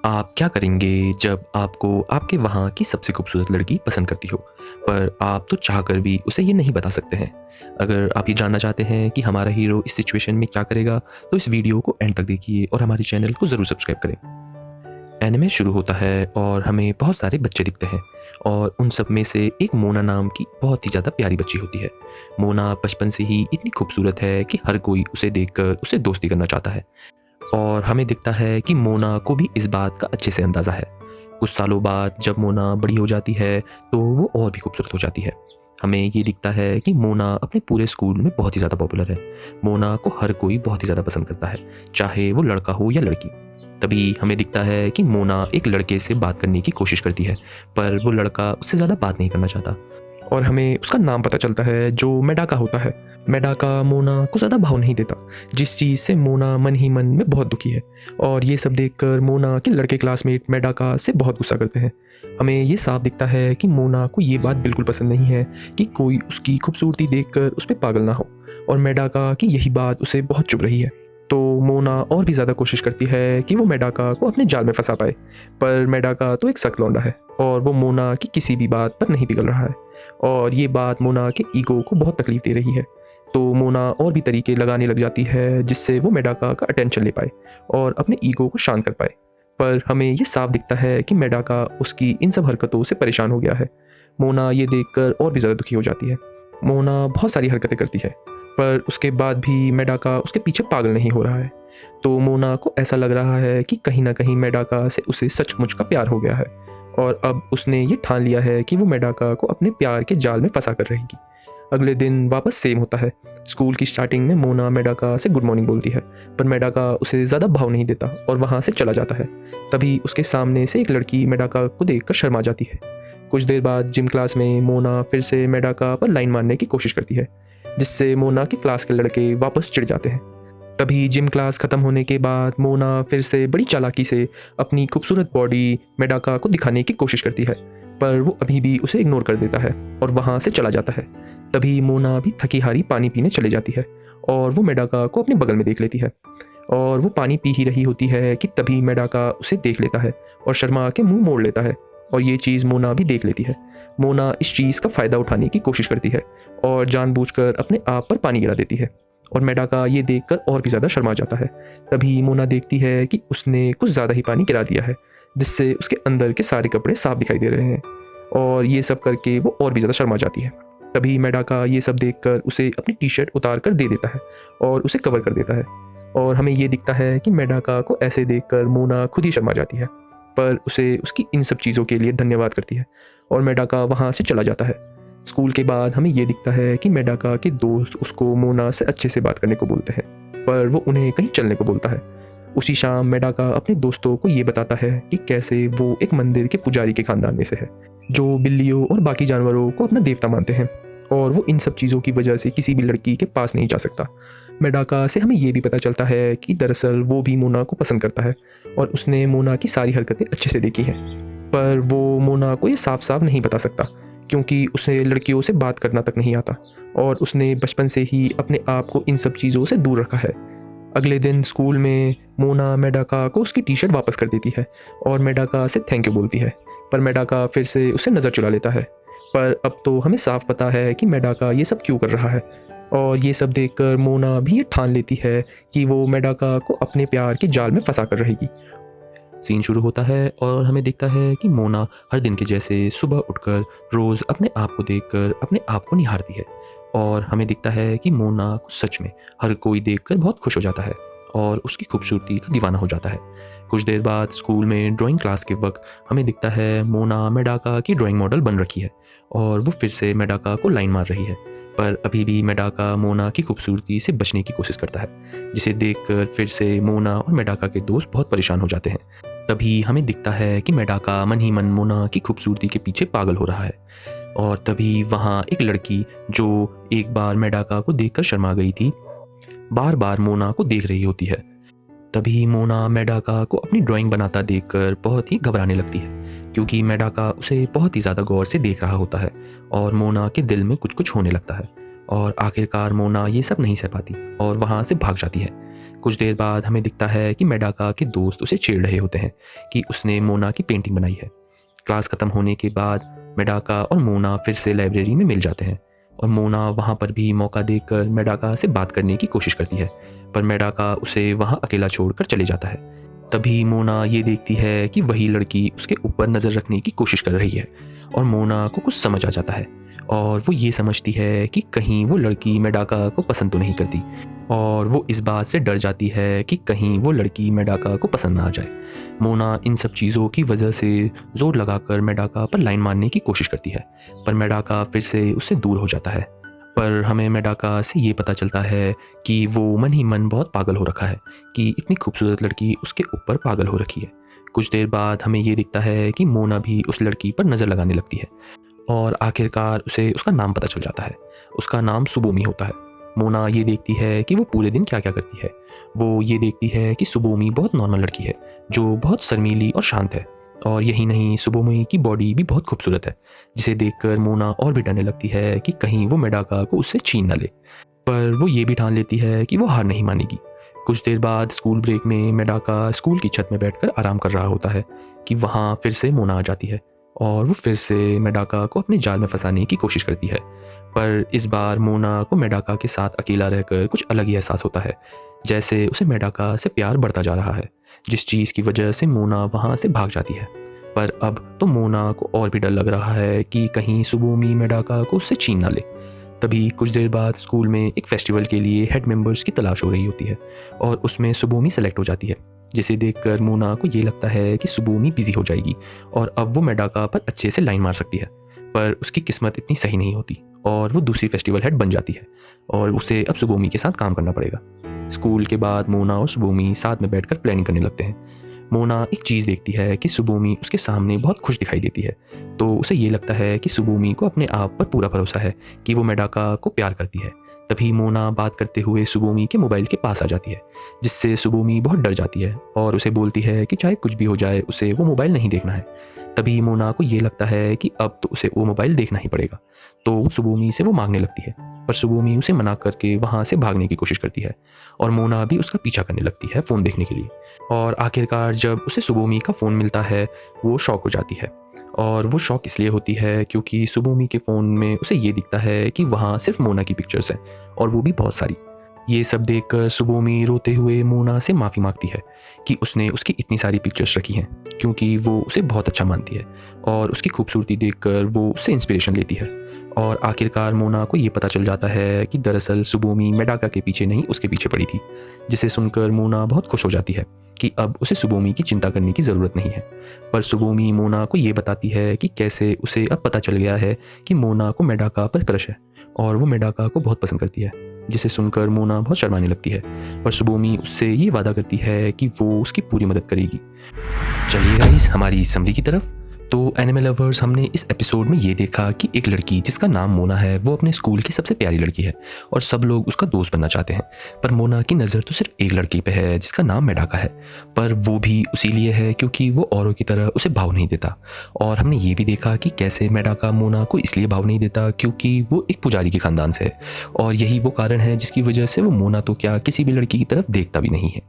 आप क्या करेंगे जब आपको आपके वहाँ की सबसे खूबसूरत लड़की पसंद करती हो, पर आप तो चाहकर भी उसे ये नहीं बता सकते हैं? अगर आप ये जानना चाहते हैं कि हमारा हीरो इस सिचुएशन में क्या करेगा, तो इस वीडियो को एंड तक देखिए और हमारे चैनल को ज़रूर सब्सक्राइब करें। एनिमे शुरू होता है और हमें बहुत सारे बच्चे दिखते हैं और उन सब में से एक मोना नाम की बहुत ही ज़्यादा प्यारी बच्ची होती है। मोना बचपन से ही इतनी खूबसूरत है कि हर कोई उसे देखकर उससे दोस्ती करना चाहता है। और हमें दिखता है कि मोना को भी इस बात का अच्छे से अंदाज़ा है। कुछ सालों बाद जब मोना बड़ी हो जाती है, तो वो और भी खूबसूरत हो जाती है। हमें ये दिखता है कि मोना अपने पूरे स्कूल में बहुत ही ज़्यादा पॉपुलर है। मोना को हर कोई बहुत ही ज़्यादा पसंद करता है, चाहे वो लड़का हो या लड़की। तभी हमें दिखता है कि मोना एक लड़के से बात करने की कोशिश करती है, पर वो लड़का उससे ज़्यादा बात नहीं करना चाहता। और हमें उसका नाम पता चलता है जो मेडाका होता है। मेडाका मोना को ज़्यादा भाव नहीं देता, जिस चीज़ से मोना मन ही मन में बहुत दुखी है। और ये सब देखकर मोना के लड़के क्लासमेट मेडाका से बहुत गुस्सा करते हैं। हमें ये साफ दिखता है कि मोना को ये बात बिल्कुल पसंद नहीं है कि कोई उसकी खूबसूरती देखकर उस पर पागल ना हो, और मेडाका की यही बात उसे बहुत चुभ रही है। तो मोना और भी ज़्यादा कोशिश करती है कि वो मेडाका को अपने जाल में फंसा पाए, पर मेडाका तो एक सख्त लौंडा है और वो मोना की किसी भी बात पर नहीं पिघल रहा है। और ये बात मोना के ईगो को बहुत तकलीफ दे रही है। तो मोना और भी तरीके लगाने लग जाती है जिससे वो मेडाका का अटेंशन ले पाए और अपने ईगो को शांत कर पाए। पर हमें ये साफ दिखता है कि मेडाका उसकी इन सब हरकतों से परेशान हो गया है। मोना ये देखकर और भी ज़्यादा दुखी हो जाती है। मोना बहुत सारी हरकतें करती है, पर उसके बाद भी मेडाका उसके पीछे पागल नहीं हो रहा है। तो मोना को ऐसा लग रहा है कि कहीं ना कहीं मेडाका से उसे सचमुच का प्यार हो गया है, और अब उसने ये ठान लिया है कि वो मेडाका को अपने प्यार के जाल में फंसा कर रहेगी। अगले दिन वापस सेम होता है। स्कूल की स्टार्टिंग में मोना मेडाका से गुड मॉर्निंग बोलती है, पर मेडाका उसे ज़्यादा भाव नहीं देता और वहाँ से चला जाता है। तभी उसके सामने से एक लड़की मेडाका को देखकर शर्मा जाती है। कुछ देर बाद जिम क्लास में मोना फिर से मेडाका पर लाइन मारने की कोशिश करती है, जिससे मोना की क्लास के लड़के वापस चिढ़ जाते हैं। तभी जिम क्लास ख़त्म होने के बाद मोना फिर से बड़ी चालाकी से अपनी खूबसूरत बॉडी मेडाका को दिखाने की कोशिश करती है, पर वो अभी भी उसे इग्नोर कर देता है और वहाँ से चला जाता है। तभी मोना भी थकी हारी पानी पीने चले जाती है और वो मेडाका को अपने बगल में देख लेती है। और वो पानी पी ही रही होती है कि तभी मेडाका उसे देख लेता है और शर्मा के मुंह मोड़ लेता है, और ये चीज़ मोना भी देख लेती है। मोना इस चीज़ का फ़ायदा उठाने की कोशिश करती है और जानबूझकर अपने आप पर पानी गिरा देती है, और मेडाका ये देखकर और भी ज़्यादा शर्मा जाता है। तभी मोना देखती है कि उसने कुछ ज़्यादा ही पानी गिरा दिया है, जिससे उसके अंदर के सारे कपड़े साफ दिखाई दे रहे हैं, और ये सब करके वो और भी ज़्यादा शर्मा जाती है। तभी मेडाका ये सब देखकर उसे अपनी टी शर्ट उतार कर दे देता है और उसे कवर कर देता है। और हमें ये दिखता है कि मेडाका को ऐसे देखकर मोना खुद ही शर्मा जाती है, पर उसे उसकी इन सब चीज़ों के लिए धन्यवाद करती है और मेडाका वहाँ से चला जाता है। स्कूल के बाद हमें ये दिखता है कि मेडाका के दोस्त उसको मोना से अच्छे से बात करने को बोलते हैं, पर वो उन्हें कहीं चलने को बोलता है। उसी शाम मेडाका अपने दोस्तों को ये बताता है कि कैसे वो एक मंदिर के पुजारी के खानदान में से है, जो बिल्लियों और बाकी जानवरों को अपना देवता मानते हैं, और वो इन सब चीज़ों की वजह से किसी भी लड़की के पास नहीं जा सकता। मेडाका से हमें ये भी पता चलता है कि दरअसल वो भी मोना को पसंद करता है और उसने मोना की सारी हरकतें अच्छे से देखी हैं, पर वो मोना को ये साफ साफ नहीं बता सकता क्योंकि उसे लड़कियों से बात करना तक नहीं आता, और उसने बचपन से ही अपने आप को इन सब चीज़ों से दूर रखा है। अगले दिन स्कूल में मोना मेडाका को उसकी टी शर्ट वापस कर देती है और मेडाका से थैंक यू बोलती है, पर मेडाका फिर से उसे नज़र चुरा लेता है। पर अब तो हमें साफ पता है कि मेडाका ये सब क्यों कर रहा है, और ये सब देखकर मोना भी ये ठान लेती है कि वो मेडाका को अपने प्यार के जाल में फंसा कर रहेगी। सीन शुरू होता है और हमें दिखता है कि मोना हर दिन के जैसे सुबह उठकर रोज़ अपने आप को देखकर अपने आप को निहारती है, और हमें दिखता है कि मोना को सच में हर कोई देखकर बहुत खुश हो जाता है और उसकी खूबसूरती का दीवाना हो जाता है। कुछ देर बाद स्कूल में ड्राइंग क्लास के वक्त हमें दिखता है मोना मेडाका की ड्राइंग मॉडल बन रखी है और वो फिर से मेडाका को लाइन मार रही है, पर अभी भी मेडाका मोना की खूबसूरती से बचने की कोशिश करता है, जिसे देखकर फिर से मोना और मेडाका के दोस्त बहुत परेशान हो जाते हैं। तभी हमें दिखता है कि मेडाका मन ही मन मोना की खूबसूरती के पीछे पागल हो रहा है, और तभी वहाँ एक लड़की जो एक बार मेडाका को देखकर शर्मा गई थी, बार बार मोना को देख रही होती है। तभी मोना मेडाका को अपनी ड्राइंग बनाता देखकर बहुत ही घबराने लगती है, क्योंकि मेडाका उसे बहुत ही ज़्यादा गौर से देख रहा होता है और मोना के दिल में कुछ कुछ होने लगता है, और आखिरकार मोना ये सब नहीं सह पाती और वहाँ से भाग जाती है। कुछ देर बाद हमें दिखता है कि मेडाका के दोस्त उसे छेड़ रहे होते हैं कि उसने मोना की पेंटिंग बनाई है। क्लास ख़त्म होने के बाद मेडाका और मोना फिर से लाइब्रेरी में मिल जाते हैं और मोना वहाँ पर भी मौका देखकर मेडाका से बात करने की कोशिश करती है, पर मेडाका उसे वहाँ अकेला छोड़कर चले जाता है। तभी मोना ये देखती है कि वही लड़की उसके ऊपर नज़र रखने की कोशिश कर रही है और मोना को कुछ समझ आ जाता है और वो ये समझती है कि कहीं वो लड़की मेडाका को पसंद तो नहीं करती और वो इस बात से डर जाती है कि कहीं वो लड़की मेडाका को पसंद ना आ जाए। मोना इन सब चीज़ों की वजह से ज़ोर लगाकर मेडाका पर लाइन मारने की कोशिश करती है, पर मेडाका फिर से उससे दूर हो जाता है। पर हमें मेडाका से ये पता चलता है कि वो मन ही मन बहुत पागल हो रखा है कि इतनी खूबसूरत लड़की उसके ऊपर पागल हो रखी है। कुछ देर बाद हमें ये दिखता है कि मोना भी उस लड़की पर नज़र लगाने लगती है और आखिरकार उसे उसका नाम पता चल जाता है। उसका नाम सुबोमी होता है। मोना ये देखती है कि वो पूरे दिन क्या क्या करती है। वो ये देखती है कि सुबोमी बहुत नॉर्मल लड़की है जो बहुत शर्मीली और शांत है, और यही नहीं, सुबोमी की बॉडी भी बहुत खूबसूरत है, जिसे देखकर मोना और भी डरने लगती है कि कहीं वो मेडाका को उससे छीन न ले। पर वो ये भी ठान लेती है कि वो हार नहीं मानेगी। कुछ देर बाद स्कूल ब्रेक में मेडाका स्कूल की छत में बैठकर आराम कर रहा होता है कि वहाँ फिर से मोना आ जाती है और वो फिर से मेडाका को अपने जाल में फंसाने की कोशिश करती है। पर इस बार मोना को मेडाका के साथ अकेला रहकर कुछ अलग ही एहसास होता है, जैसे उसे मेडाका से प्यार बढ़ता जा रहा है, जिस चीज़ की वजह से मोना वहाँ से भाग जाती है। पर अब तो मोना को और भी डर लग रहा है कि कहीं सुबोमी मेडाका को उससे छीन ना ले। तभी कुछ देर बाद स्कूल में एक फेस्टिवल के लिए हेड मेंबर्स की तलाश हो रही होती है और उसमें सुबोमी सेलेक्ट हो जाती है, जिसे देखकर मोना को ये लगता है कि सुबोमी बिजी हो जाएगी और अब वो मेडाका पर अच्छे से लाइन मार सकती है। पर उसकी किस्मत इतनी सही नहीं होती और वो दूसरी फेस्टिवल हेड बन जाती है और उसे अब सुबोमी के साथ काम करना पड़ेगा। स्कूल के बाद मोना और सुबोमी साथ में बैठकर प्लानिंग करने लगते हैं। मोना एक चीज़ देखती है कि सुबोमी उसके सामने बहुत खुश दिखाई देती है, तो उसे ये लगता है कि सुबोमी को अपने आप पर पूरा भरोसा है कि वो मेडाका को प्यार करती है। तभी मोना बात करते हुए सुबोमी के मोबाइल के पास आ जाती है, जिससे सुबोमी बहुत डर जाती है और उसे बोलती है कि चाहे कुछ भी हो जाए उसे वो मोबाइल नहीं देखना है। तभी मोना को ये लगता है कि अब तो उसे वो मोबाइल देखना ही पड़ेगा, तो सुबोमी से वो मांगने लगती है, पर सुबोमी उसे मना करके वहाँ से भागने की कोशिश करती है और मोना भी उसका पीछा करने लगती है फ़ोन देखने के लिए। और आखिरकार जब उसे सुबोमी का फ़ोन मिलता है वो शॉक हो जाती है, और वो शॉक इसलिए होती है क्योंकि सुबोमी के फ़ोन में उसे ये दिखता है कि वहाँ सिर्फ मोना की पिक्चर्स हैं और वो भी बहुत सारी। ये सब देखकर सुबोमी रोते हुए मोना से माफ़ी मांगती है कि उसने उसकी इतनी सारी पिक्चर्स रखी हैं, क्योंकि वो उसे बहुत अच्छा मानती है और उसकी खूबसूरती देखकर वो उससे इंस्पिरेशन लेती है। और आखिरकार मोना को ये पता चल जाता है कि दरअसल सुबोमी मेडाका के पीछे नहीं उसके पीछे पड़ी थी, जिसे सुनकर मोना बहुत खुश हो जाती है कि अब उसे सुबोमी की चिंता करने की ज़रूरत नहीं है। पर सुबोमी मोना को ये बताती है कि कैसे उसे अब पता चल गया है कि मोना को मेडाका पर क्रश है और वो मेडाका को बहुत पसंद करती है, जिसे सुनकर मोना बहुत शर्माने लगती है। पर सुबोमी उससे ये वादा करती है कि वो उसकी पूरी मदद करेगी। चलिए गाइस हमारी समरी की तरफ। तो एनिमल लवर्स, हमने इस एपिसोड में ये देखा कि एक लड़की जिसका नाम मोना है वो अपने स्कूल की सबसे प्यारी लड़की है और सब लोग उसका दोस्त बनना चाहते हैं। पर मोना की नज़र तो सिर्फ एक लड़की पे है जिसका नाम मेडाका है, पर वो भी उसी लिए है क्योंकि वो औरों की तरह उसे भाव नहीं देता। और हमने ये भी देखा कि कैसे मेडाका मोना को इसलिए भाव नहीं देता क्योंकि वो एक पुजारी के ख़ानदान से है और यही वो कारण है जिसकी वजह से वो मोना तो क्या किसी भी लड़की की तरफ देखता भी नहीं है।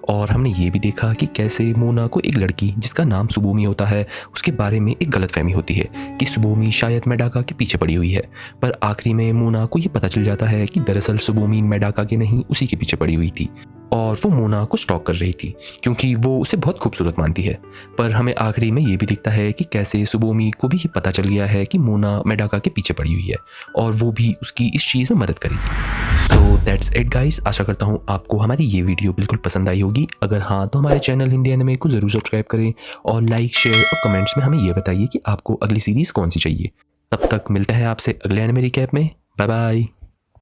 और हमने ये भी देखा कि कैसे मोना को एक लड़की जिसका नाम सुबोमी होता है उसके बारे में एक गलतफहमी होती है कि सुबोमी शायद मेडाका के पीछे पड़ी हुई है, पर आखिरी में मोना को ये पता चल जाता है कि दरअसल सुबोमी मेडाका के नहीं उसी के पीछे पड़ी हुई थी और वो मोना को स्टॉक कर रही थी क्योंकि वो उसे बहुत खूबसूरत मानती है। पर हमें आखिरी में ये भी दिखता है कि कैसे सुबोमी को भी ये पता चल गया है कि मोना मेडाका के पीछे पड़ी हुई है और वो भी उसकी इस चीज़ में मदद करेगी। सो दैट्स इट गाइस, आशा करता हूँ आपको हमारी ये वीडियो बिल्कुल पसंद आई होगी। अगर हाँ तो हमारे चैनल हिंदी एनिमे को ज़रूर सब्सक्राइब करें और लाइक, शेयर और कमेंट्स में हमें ये बताइए कि आपको अगली सीरीज़ कौन सी चाहिए। तब तक मिलते हैं आपसे अगले एनिमे रिकैप में। Bye bye.